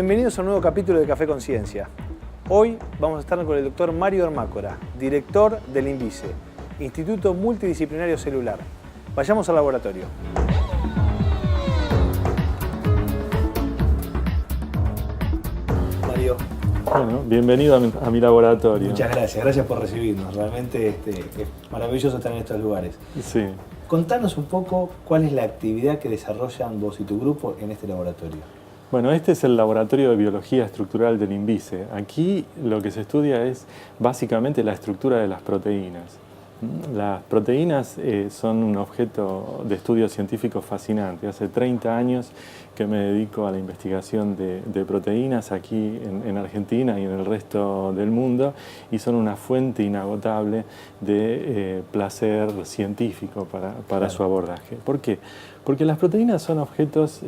Bienvenidos a un nuevo capítulo de Café Conciencia. Hoy vamos a estar con el doctor Mario Ermácora, director del INVICE, Instituto Multidisciplinario Celular. Vayamos al laboratorio. Mario. Bueno, bienvenido a mi laboratorio. Muchas gracias por recibirnos. Realmente es maravilloso estar en estos lugares. Sí. Contanos un poco cuál es la actividad que desarrollan vos y tu grupo en este laboratorio. Bueno, este es el Laboratorio de Biología Estructural del INVICE. Aquí lo que se estudia es básicamente la estructura de las proteínas. Las proteínas son un objeto de estudio científico fascinante. Hace 30 años que me dedico a la investigación de proteínas aquí en Argentina y en el resto del mundo, y son una fuente inagotable de placer científico para su abordaje. ¿Por qué? Porque las proteínas son objetos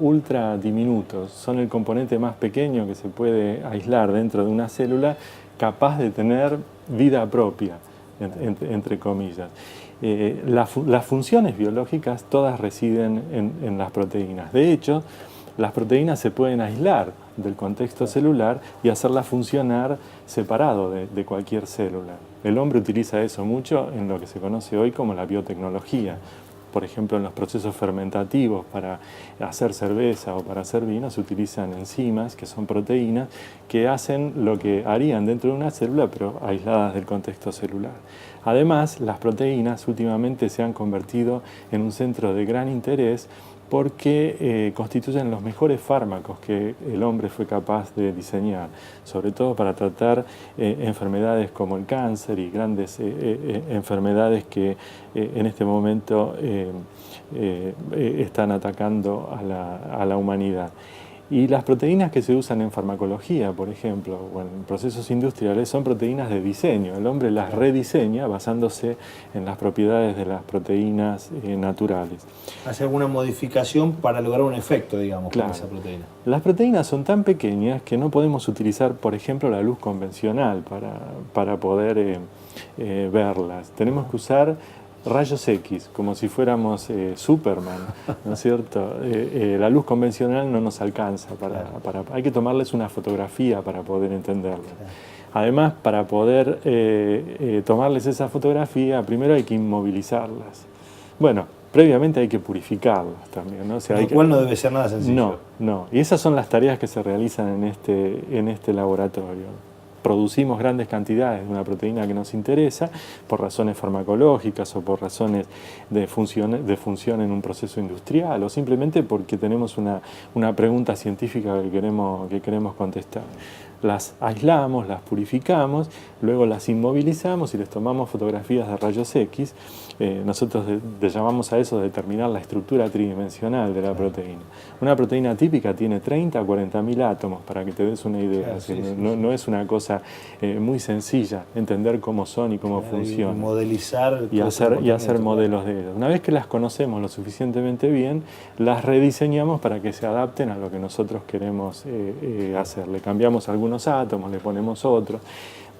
ultra diminutos, son el componente más pequeño que se puede aislar dentro de una célula, capaz de tener vida propia, entre comillas. Las funciones biológicas todas residen en las proteínas. De hecho, las proteínas se pueden aislar del contexto celular y hacerlas funcionar separado de cualquier célula. El hombre utiliza eso mucho en lo que se conoce hoy como la biotecnología. Por ejemplo, en los procesos fermentativos para hacer cerveza o para hacer vino se utilizan enzimas, que son proteínas, que hacen lo que harían dentro de una célula, pero aisladas del contexto celular. Además, las proteínas últimamente se han convertido en un centro de gran interés porque constituyen los mejores fármacos que el hombre fue capaz de diseñar, sobre todo para tratar enfermedades como el cáncer y grandes enfermedades que en este momento están atacando a la humanidad. Y las proteínas que se usan en farmacología, por ejemplo, o en procesos industriales, son proteínas de diseño. El hombre las rediseña basándose en las propiedades de las proteínas naturales. ¿Hace alguna modificación para lograr un efecto, digamos, claro, con esa proteína? Las proteínas son tan pequeñas que no podemos utilizar, por ejemplo, la luz convencional para poder verlas. Tenemos que usar rayos X, como si fuéramos Superman, ¿no es cierto? La luz convencional no nos alcanza, hay que tomarles una fotografía para poder entenderla. Además, para poder tomarles esa fotografía, primero hay que inmovilizarlas. Bueno, previamente hay que purificarlas también, ¿no? O sea, lo cual no debe ser nada sencillo. No. Y esas son las tareas que se realizan en este laboratorio. Producimos grandes cantidades de una proteína que nos interesa por razones farmacológicas o por razones de función en un proceso industrial o simplemente porque tenemos una pregunta científica que queremos contestar. Las aislamos, las purificamos, luego las inmovilizamos y les tomamos fotografías de rayos X. Nosotros llamamos a eso determinar la estructura tridimensional de la proteína. Una proteína típica tiene 30 a 40.000 átomos, para que te des una idea. Claro, sí. No es una cosa muy sencilla entender cómo son y cómo funcionan. Modelizar y hacer modelos de ellos. Una vez que las conocemos lo suficientemente bien, las rediseñamos para que se adapten a lo que nosotros queremos hacer. Le cambiamos algunos átomos, le ponemos otros,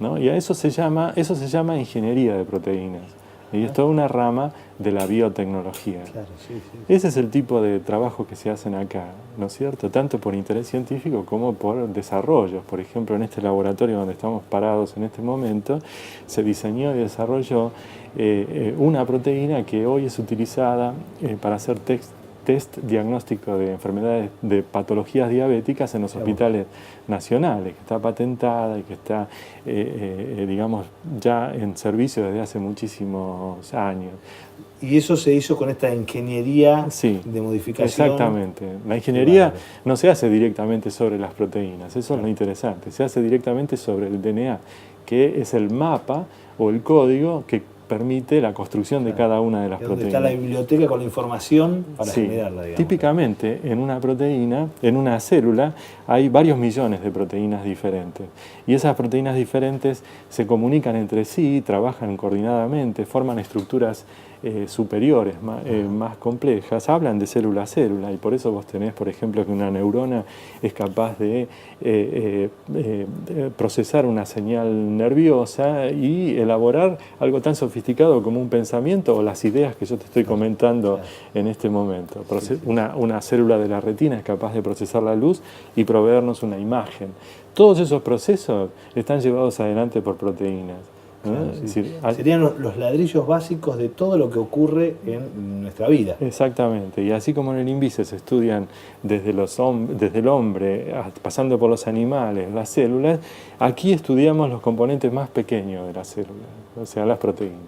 ¿no? Y a eso se llama ingeniería de proteínas. Y es toda una rama de la biotecnología. Claro, sí. Ese es el tipo de trabajo que se hacen acá, ¿no es cierto? Tanto por interés científico como por desarrollos. Por ejemplo, en este laboratorio donde estamos parados en este momento, se diseñó y desarrolló una proteína que hoy es utilizada para hacer test diagnóstico de enfermedades, de patologías diabéticas en los hospitales nacionales, que está patentada y que está, digamos, ya en servicio desde hace muchísimos años. Y eso se hizo con esta ingeniería de modificación. Exactamente. La ingeniería no se hace directamente sobre las proteínas, eso es lo interesante, se hace directamente sobre el DNA, que es el mapa o el código que permite la construcción de cada una de las proteínas. Está la biblioteca con la información para generarla, digamos. Típicamente en una proteína, en una célula, hay varios millones de proteínas diferentes. Y esas proteínas diferentes se comunican entre sí, trabajan coordinadamente, forman estructuras superiores, más complejas, hablan de célula a célula, y por eso vos tenés, por ejemplo, que una neurona es capaz de procesar una señal nerviosa y elaborar algo tan sofisticado como un pensamiento o las ideas que yo te estoy comentando en este momento. Una célula de la retina es capaz de procesar la luz y proveernos una imagen. Todos esos procesos están llevados adelante por proteínas. Claro, sí. Es decir, serían los ladrillos básicos de todo lo que ocurre en nuestra vida. Exactamente, y así como en el INVICE se estudian desde el hombre, pasando por los animales, las células, aquí estudiamos los componentes más pequeños de las células, o sea, las proteínas.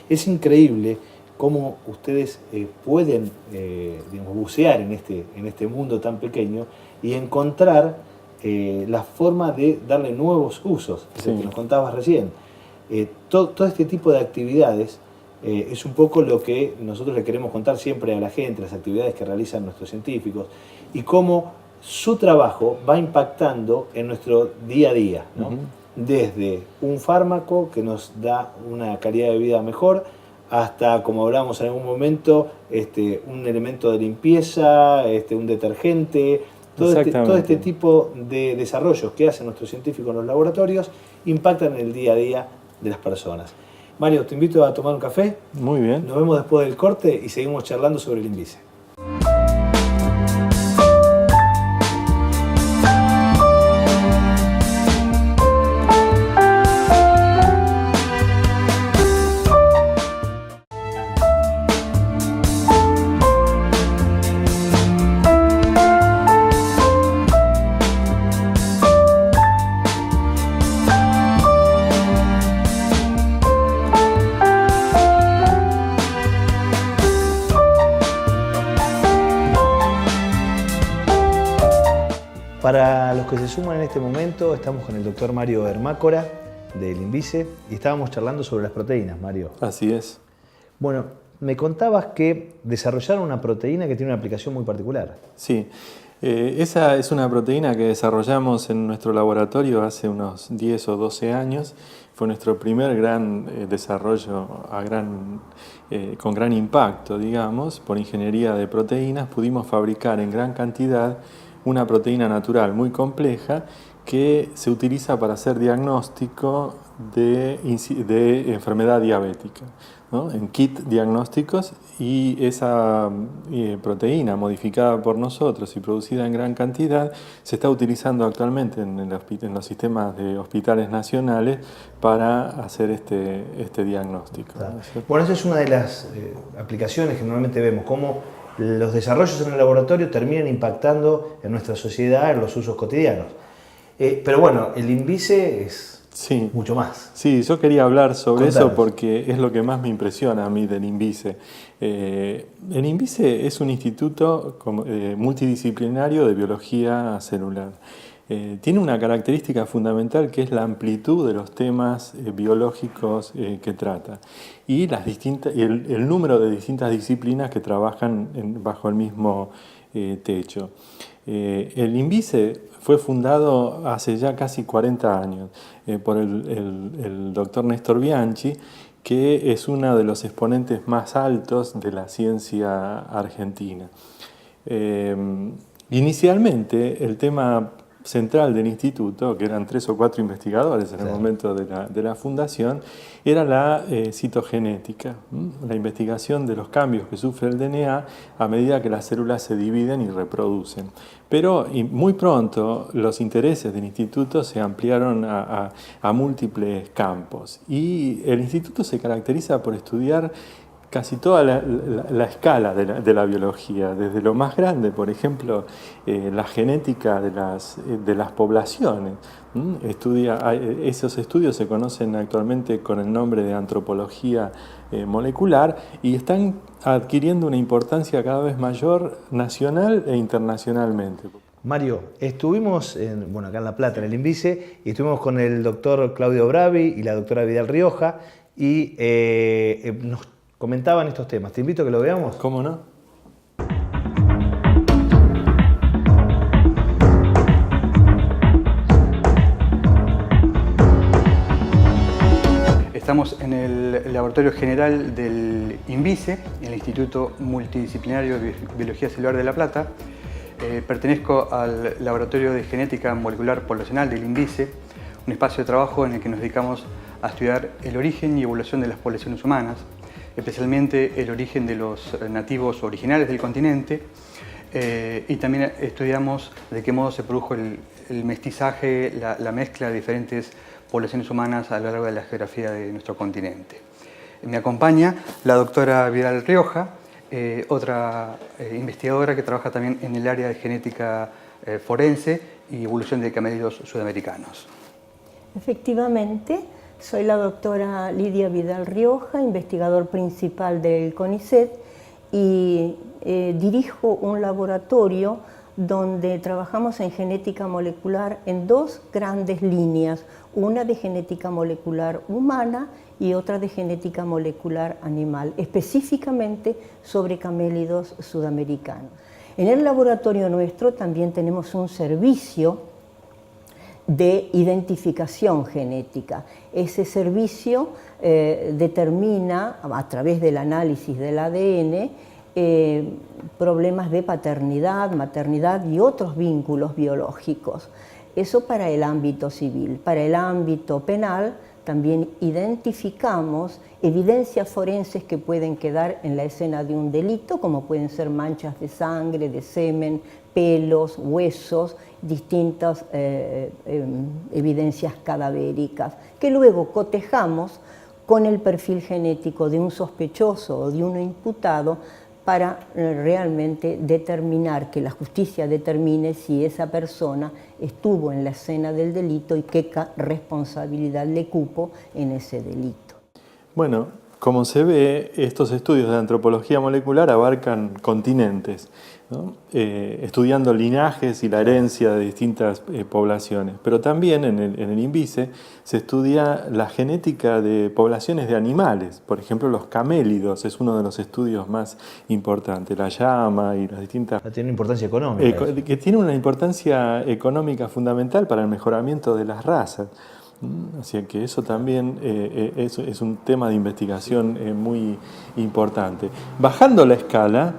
Es increíble cómo ustedes pueden bucear en este mundo tan pequeño y encontrar la forma de darle nuevos usos, sí, que nos contabas recién. Todo este tipo de actividades es un poco lo que nosotros le queremos contar siempre a la gente, las actividades que realizan nuestros científicos y cómo su trabajo va impactando en nuestro día a día, ¿no? Desde un fármaco que nos da una calidad de vida mejor hasta, como hablábamos en algún momento, un elemento de limpieza, un detergente. Todo este tipo de desarrollos que hacen nuestros científicos en los laboratorios impactan en el día a día de las personas. Mario, te invito a tomar un café. Muy bien. Nos vemos después del corte y seguimos charlando sobre el INVICE. Para los que se suman en este momento, estamos con el doctor Mario Ermácora del INVICE y estábamos charlando sobre las proteínas, Mario. Así es. Bueno, me contabas que desarrollaron una proteína que tiene una aplicación muy particular. Sí, esa es una proteína que desarrollamos en nuestro laboratorio hace unos 10 o 12 años. Fue nuestro primer gran desarrollo con gran impacto, digamos, por ingeniería de proteínas. Pudimos fabricar en gran cantidad una proteína natural muy compleja que se utiliza para hacer diagnóstico de enfermedad diabética, ¿no? En kit diagnósticos, y esa proteína modificada por nosotros y producida en gran cantidad se está utilizando actualmente en los sistemas de hospitales nacionales para hacer este diagnóstico. Claro. Bueno, esa es una de las aplicaciones que normalmente vemos, cómo los desarrollos en el laboratorio terminan impactando en nuestra sociedad, en los usos cotidianos. Pero bueno, el INVICE es mucho más. Sí, yo quería hablar sobre eso porque es lo que más me impresiona a mí del INVICE. El INVICE es un instituto multidisciplinario de biología celular. Tiene una característica fundamental que es la amplitud de los temas biológicos que trata y el número de distintas disciplinas que trabajan bajo el mismo techo. El INVICE fue fundado hace ya casi 40 años por el doctor Néstor Bianchi, que es uno de los exponentes más altos de la ciencia argentina. Inicialmente, el tema central del instituto, que eran 3 o 4 investigadores en el momento de la fundación, era la citogenética, la investigación de los cambios que sufre el DNA a medida que las células se dividen y reproducen. Pero muy pronto los intereses del instituto se ampliaron a múltiples campos, y el instituto se caracteriza por estudiar casi toda la escala de la biología, desde lo más grande, por ejemplo, la genética de las poblaciones. Esos estudios se conocen actualmente con el nombre de antropología molecular y están adquiriendo una importancia cada vez mayor nacional e internacionalmente. Mario, estuvimos acá en La Plata, en el INVICE, y estuvimos con el doctor Claudio Bravi y la doctora Vidal Rioja, y nos comentaban estos temas. Te invito a que lo veamos. ¿Cómo no? Estamos en el Laboratorio General del INVICE, el Instituto Multidisciplinario de Biología Celular de La Plata. Pertenezco al Laboratorio de Genética Molecular Poblacional del INVICE, un espacio de trabajo en el que nos dedicamos a estudiar el origen y evolución de las poblaciones humanas, especialmente el origen de los nativos originales del continente, y también estudiamos de qué modo se produjo el mestizaje, la mezcla de diferentes poblaciones humanas a lo largo de la geografía de nuestro continente. Me acompaña la doctora Vidal Rioja, otra investigadora que trabaja también en el área de genética forense y evolución de camélidos sudamericanos. Efectivamente, soy la doctora Lidia Vidal Rioja, investigador principal del CONICET, y dirijo un laboratorio donde trabajamos en genética molecular en dos grandes líneas, una de genética molecular humana y otra de genética molecular animal, específicamente sobre camélidos sudamericanos. En el laboratorio nuestro también tenemos un servicio de identificación genética. Ese servicio determina, a través del análisis del ADN, problemas de paternidad, maternidad y otros vínculos biológicos. Eso para el ámbito civil. Para el ámbito penal también identificamos evidencias forenses que pueden quedar en la escena de un delito, como pueden ser manchas de sangre, de semen, pelos, huesos, distintas evidencias cadavéricas, que luego cotejamos con el perfil genético de un sospechoso o de un imputado para realmente determinar, que la justicia determine si esa persona estuvo en la escena del delito y qué responsabilidad le cupo en ese delito. Bueno, como se ve, estos estudios de antropología molecular abarcan continentes, ¿no? Estudiando linajes y la herencia de distintas poblaciones. Pero también en el INVICE se estudia la genética de poblaciones de animales. Por ejemplo, los camélidos es uno de los estudios más importantes. La llama y las distintas... Tiene importancia económica. Que tiene una importancia económica fundamental para el mejoramiento de las razas. Así que eso también es un tema de investigación muy importante. Bajando la escala,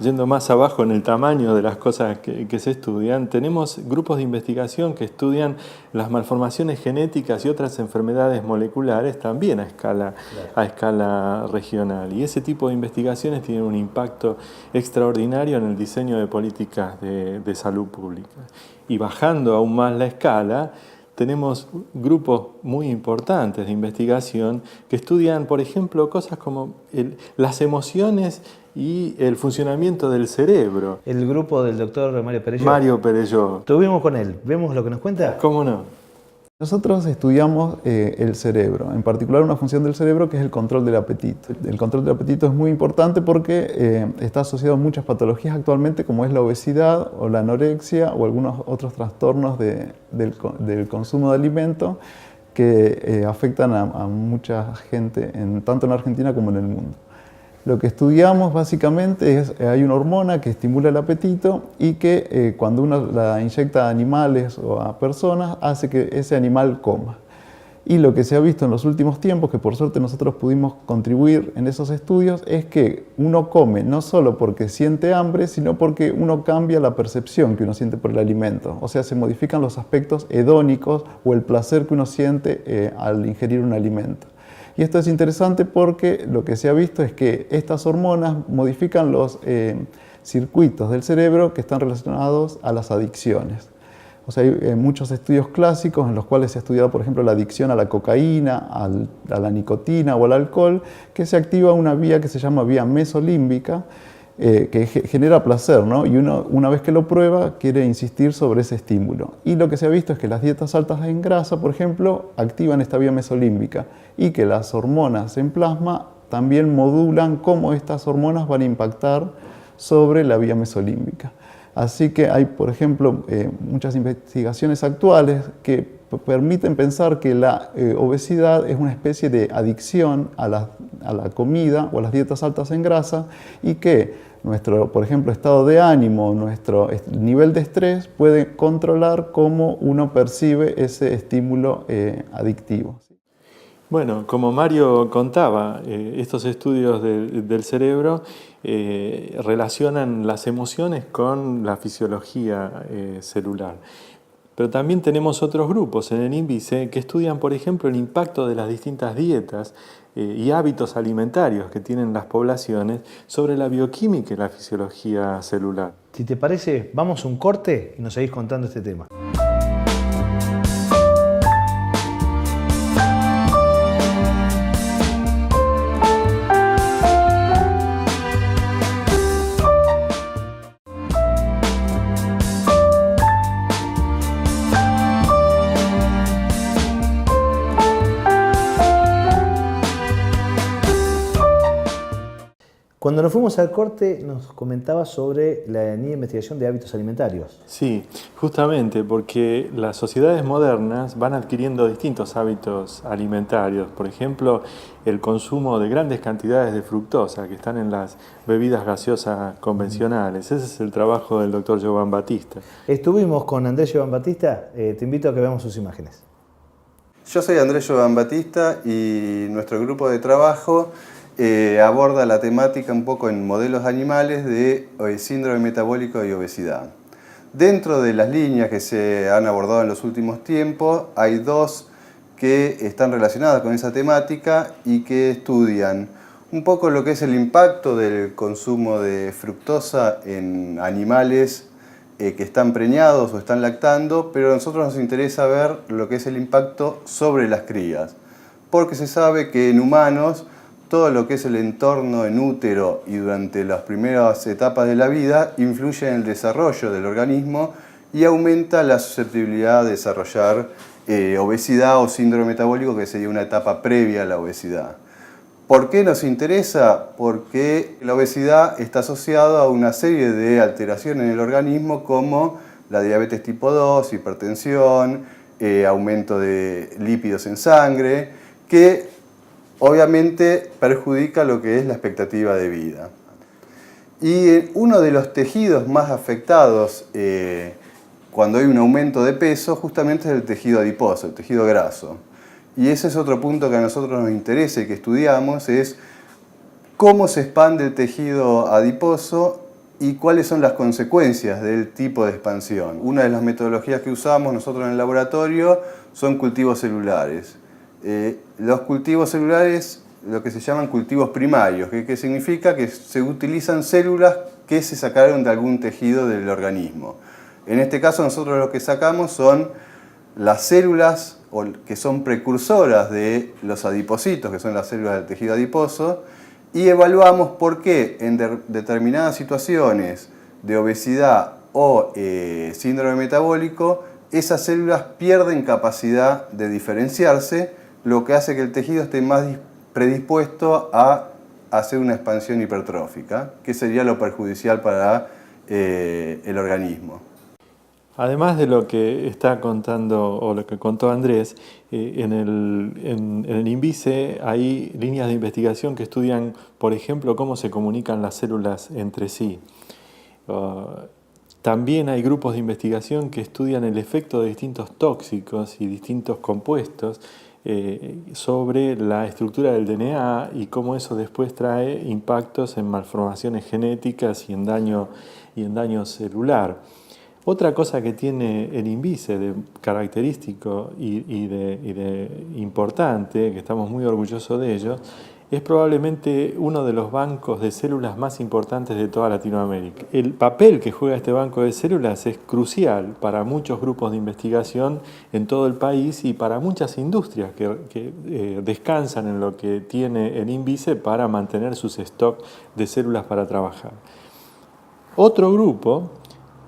yendo más abajo en el tamaño de las cosas que se estudian, tenemos grupos de investigación que estudian las malformaciones genéticas y otras enfermedades moleculares también a escala regional. Y ese tipo de investigaciones tienen un impacto extraordinario en el diseño de políticas de salud pública. Y bajando aún más la escala, tenemos grupos muy importantes de investigación que estudian, por ejemplo, cosas como las emociones y el funcionamiento del cerebro. El grupo del doctor Mario Perelló. Mario Perelló. Estuvimos con él. ¿Vemos lo que nos cuenta? ¿Cómo no? Nosotros estudiamos el cerebro, en particular una función del cerebro que es el control del apetito. El control del apetito es muy importante porque está asociado a muchas patologías actualmente, como es la obesidad o la anorexia o algunos otros trastornos del consumo de alimentos que afectan a mucha gente, tanto en Argentina como en el mundo. Lo que estudiamos básicamente es, hay una hormona que estimula el apetito y que cuando uno la inyecta a animales o a personas hace que ese animal coma. Y lo que se ha visto en los últimos tiempos, que por suerte nosotros pudimos contribuir en esos estudios, es que uno come no solo porque siente hambre, sino porque uno cambia la percepción que uno siente por el alimento. O sea, se modifican los aspectos hedónicos o el placer que uno siente al ingerir un alimento. Y esto es interesante porque lo que se ha visto es que estas hormonas modifican los circuitos del cerebro que están relacionados a las adicciones. O sea, hay muchos estudios clásicos en los cuales se ha estudiado, por ejemplo, la adicción a la cocaína, a la nicotina o al alcohol, que se activa una vía que se llama vía mesolímbica, que genera placer, ¿no? Y uno, una vez que lo prueba, quiere insistir sobre ese estímulo. Y lo que se ha visto es que las dietas altas en grasa, por ejemplo, activan esta vía mesolímbica y que las hormonas en plasma también modulan cómo estas hormonas van a impactar sobre la vía mesolímbica. Así que hay, por ejemplo, muchas investigaciones actuales que permiten pensar que la obesidad es una especie de adicción a la comida o a las dietas altas en grasa y que nuestro, por ejemplo, estado de ánimo, nuestro nivel de estrés puede controlar cómo uno percibe ese estímulo adictivo. Bueno, como Mario contaba, estos estudios del cerebro relacionan las emociones con la fisiología celular. Pero también tenemos otros grupos en el INVICE que estudian, por ejemplo, el impacto de las distintas dietas y hábitos alimentarios que tienen las poblaciones sobre la bioquímica y la fisiología celular. Si te parece, vamos a un corte y nos seguís contando este tema. Cuando nos fuimos al corte nos comentabas sobre la línea de investigación de hábitos alimentarios. Sí, justamente porque las sociedades modernas van adquiriendo distintos hábitos alimentarios. Por ejemplo, el consumo de grandes cantidades de fructosa que están en las bebidas gaseosas convencionales. Ese es el trabajo del doctor Giovan Battista. Estuvimos con Andrés Giovan Battista, te invito a que veamos sus imágenes. Yo soy Andrés Giovan Battista y nuestro grupo de trabajo aborda la temática un poco en modelos animales de síndrome metabólico y obesidad. Dentro de las líneas que se han abordado en los últimos tiempos, hay dos que están relacionadas con esa temática y que estudian un poco lo que es el impacto del consumo de fructosa en animales que están preñados o están lactando, pero a nosotros nos interesa ver lo que es el impacto sobre las crías, porque se sabe que en humanos todo lo que es el entorno en útero y durante las primeras etapas de la vida influye en el desarrollo del organismo y aumenta la susceptibilidad de desarrollar obesidad o síndrome metabólico, que sería una etapa previa a la obesidad. ¿Por qué nos interesa? Porque la obesidad está asociada a una serie de alteraciones en el organismo como la diabetes tipo 2, hipertensión, aumento de lípidos en sangre, que obviamente perjudica lo que es la expectativa de vida. Y uno de los tejidos más afectados cuando hay un aumento de peso justamente es el tejido adiposo, el tejido graso. Y ese es otro punto que a nosotros nos interesa y que estudiamos, es cómo se expande el tejido adiposo y cuáles son las consecuencias del tipo de expansión. Una de las metodologías que usamos nosotros en el laboratorio son cultivos celulares. Los cultivos celulares, lo que se llaman cultivos primarios, que significa que se utilizan células que se sacaron de algún tejido del organismo. En este caso nosotros lo que sacamos son las células que son precursoras de los adipocitos, que son las células del tejido adiposo, y evaluamos por qué en determinadas situaciones de obesidad o síndrome metabólico esas células pierden capacidad de diferenciarse, lo que hace que el tejido esté más predispuesto a hacer una expansión hipertrófica, que sería lo perjudicial para el organismo. Además de lo que está contando o lo que contó Andrés, en el INVICE hay líneas de investigación que estudian, por ejemplo, cómo se comunican las células entre sí. También hay grupos de investigación que estudian el efecto de distintos tóxicos y distintos compuestos sobre la estructura del DNA y cómo eso después trae impactos en malformaciones genéticas y en daño celular. Otra cosa que tiene el INVICE de característico y de importante, que estamos muy orgullosos de ello, es probablemente uno de los bancos de células más importantes de toda Latinoamérica. El papel que juega este banco de células es crucial para muchos grupos de investigación en todo el país y para muchas industrias que descansan en lo que tiene el INVICE para mantener sus stocks de células para trabajar. Otro grupo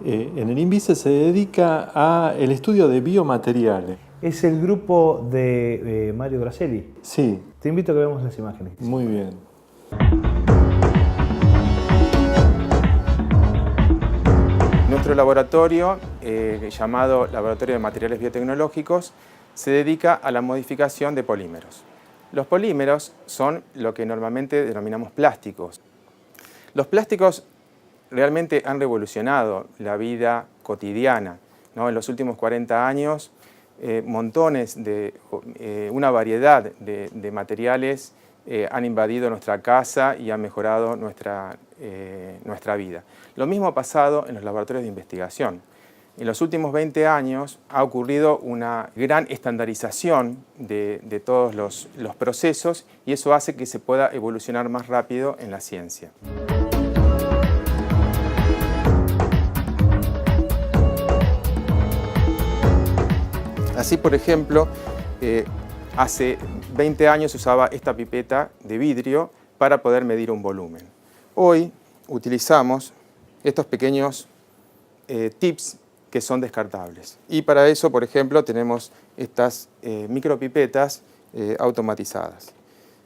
en el INVICE se dedica al estudio de biomateriales. Es el grupo de Mario Gracelli. Sí. Te invito a que veamos las imágenes. Muy bien. Nuestro laboratorio, llamado Laboratorio de Materiales Biotecnológicos, se dedica a la modificación de polímeros. Los polímeros son lo que normalmente denominamos plásticos. Los plásticos realmente han revolucionado la vida cotidiana, ¿no? En los últimos 40 años montones de, una variedad de materiales han invadido nuestra casa y han mejorado nuestra vida. Lo mismo ha pasado en los laboratorios de investigación. En los últimos 20 años ha ocurrido una gran estandarización de todos los procesos y eso hace que se pueda evolucionar más rápido en la ciencia. Así, por ejemplo, hace 20 años se usaba esta pipeta de vidrio para poder medir un volumen. Hoy utilizamos estos pequeños tips que son descartables. Y para eso, por ejemplo, tenemos estas micropipetas automatizadas.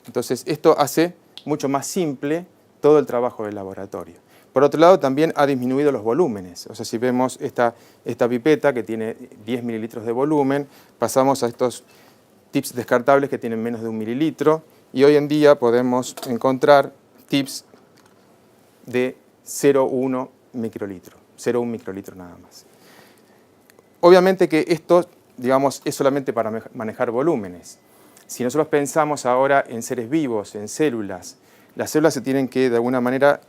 Entonces, esto hace mucho más simple todo el trabajo del laboratorio. Por otro lado, también ha disminuido los volúmenes. O sea, si vemos esta pipeta que tiene 10 mililitros de volumen, pasamos a estos tips descartables que tienen menos de 1 mililitro y hoy en día podemos encontrar tips de 0,1 microlitro, 0,1 microlitro nada más. Obviamente que esto, digamos, es solamente para manejar volúmenes. Si nosotros pensamos ahora en seres vivos, en células, las células se tienen que, de alguna manera,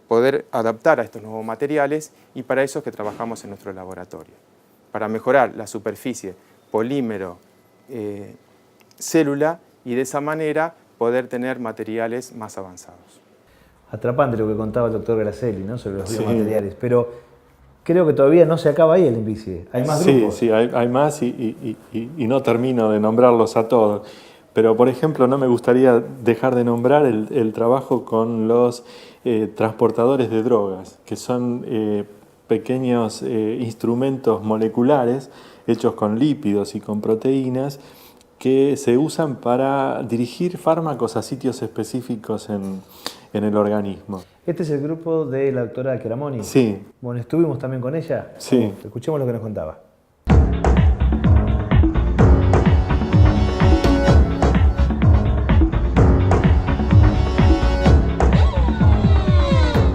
poder adaptar a estos nuevos materiales y para eso es que trabajamos en nuestro laboratorio. Para mejorar la superficie, polímero, célula y de esa manera poder tener materiales más avanzados. Atrapante lo que contaba el doctor Gracelli, ¿no?, sobre los biomateriales, pero creo que todavía no se acaba ahí el INVICE. ¿Hay más grupos? Sí, hay más y no termino de nombrarlos a todos. Pero, por ejemplo, no me gustaría dejar de nombrar el trabajo con los transportadores de drogas, que son pequeños instrumentos moleculares hechos con lípidos y con proteínas que se usan para dirigir fármacos a sitios específicos en el organismo. Este es el grupo de la doctora Chiaramoni. Sí. Bueno, estuvimos también con ella. Sí. Escuchemos lo que nos contaba.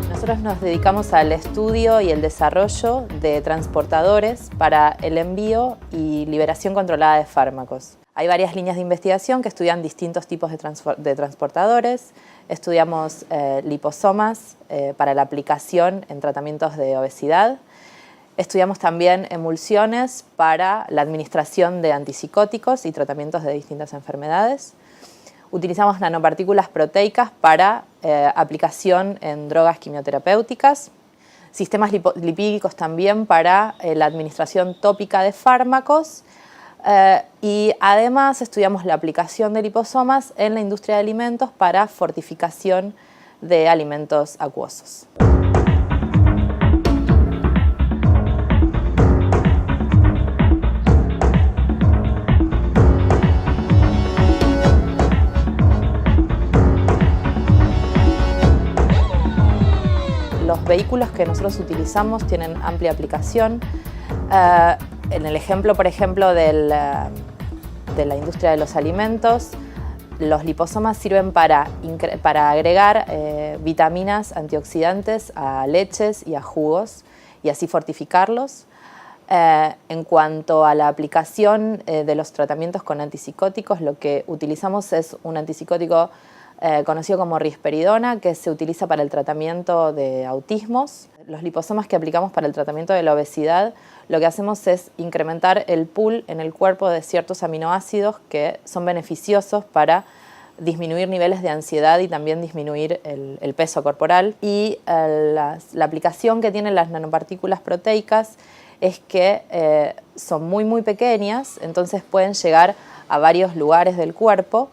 Nosotros nos dedicamos al estudio y el desarrollo de transportadores para el envío y liberación controlada de fármacos. Hay varias líneas de investigación que estudian distintos tipos de transportadores. Estudiamos liposomas para la aplicación en tratamientos de obesidad. Estudiamos también emulsiones para la administración de antipsicóticos y tratamientos de distintas enfermedades. Utilizamos nanopartículas proteicas para aplicación en drogas quimioterapéuticas. Sistemas lipídicos también para la administración tópica de fármacos. Y además estudiamos la aplicación de liposomas en la industria de alimentos para fortificación de alimentos acuosos. Los vehículos que nosotros utilizamos tienen amplia aplicación. En el ejemplo, por ejemplo, de la industria de los alimentos, los liposomas sirven para agregar vitaminas antioxidantes a leches y a jugos y así fortificarlos. En cuanto a la aplicación de los tratamientos con antipsicóticos, lo que utilizamos es un antipsicótico conocido como risperidona, que se utiliza para el tratamiento de autismos. Los liposomas que aplicamos para el tratamiento de la obesidad, lo que hacemos es incrementar el pool en el cuerpo de ciertos aminoácidos que son beneficiosos para disminuir niveles de ansiedad y también disminuir el peso corporal. Y la aplicación que tienen las nanopartículas proteicas es que son muy pequeñas, entonces pueden llegar a varios lugares del cuerpo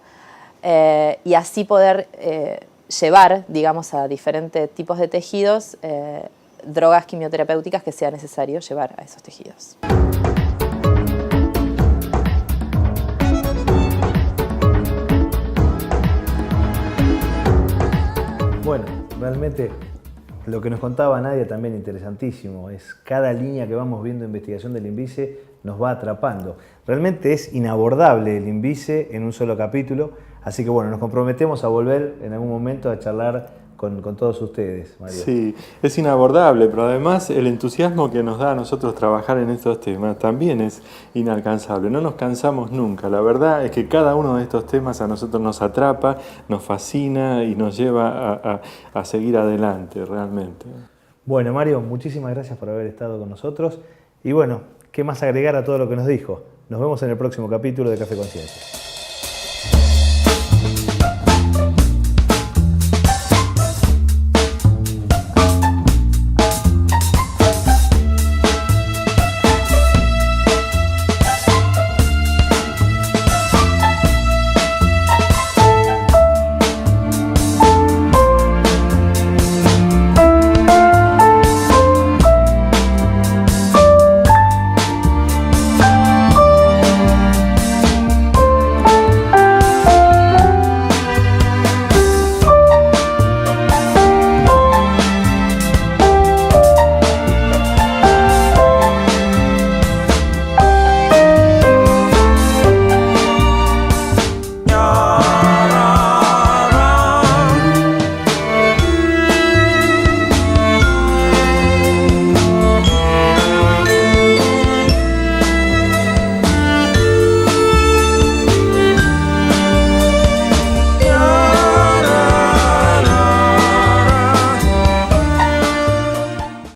y así poder llevar, digamos, a diferentes tipos de tejidos drogas quimioterapéuticas que sea necesario llevar a esos tejidos. Bueno, realmente lo que nos contaba Nadia también interesantísimo, es cada línea que vamos viendo de investigación del INVICE nos va atrapando. Realmente es inabordable el INVICE en un solo capítulo, así que bueno, nos comprometemos a volver en algún momento a charlar con todos ustedes, Mario. Sí, es inabordable, pero además el entusiasmo que nos da a nosotros trabajar en estos temas también es inalcanzable. No nos cansamos nunca. La verdad es que cada uno de estos temas a nosotros nos atrapa, nos fascina y nos lleva a seguir adelante realmente. Bueno, Mario, muchísimas gracias por haber estado con nosotros. Y bueno, ¿qué más agregar a todo lo que nos dijo? Nos vemos en el próximo capítulo de Café Conciencia.